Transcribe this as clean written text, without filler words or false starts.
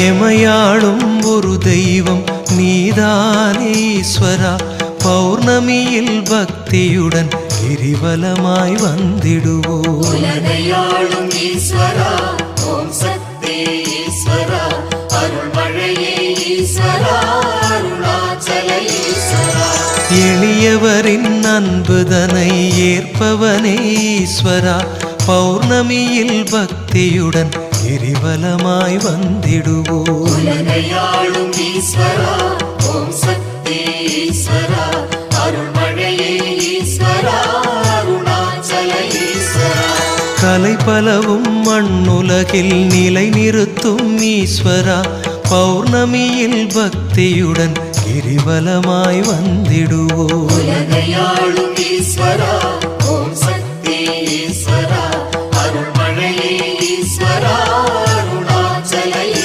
எமையாளும் ஒரு தெய்வம் நீதானே ஈஸ்வரா. பௌர்ணமியில் பக்தியுடன் கிரிவலமாய் வந்திடுவோம். உலகையாளும் ஈஸ்வரா, ஓம் சக்தி ஈஸ்வரா, அருள்மழையே ஈஸ்வரா, அருணாச்சல ஈஸ்வரா. எளியவரின் அன்புதனை ஏற்பவனே ஈஸ்வரா. பௌர்ணமியில் பக்தியுடன் கிரிவலமாய் வந்திடுவோம். உலகையாளும் ஈஸ்வரா, ஓம் சக்தி ஈஸ்வரா, அருள்மழையே ஈஸ்வரா, அருணாச்சல ஈஸ்வரா. கலை பலவும் மண்ணுலகில் நிலை நிறுத்தும் ஈஸ்வரா. பௌர்ணமியில் பக்தியுடன் கிரிவலமாய் வந்திடுவோம். உலகையாளும் ஈஸ்வரா, ஓம் சக்தி ஈஸ்வரா, அருள்மழையே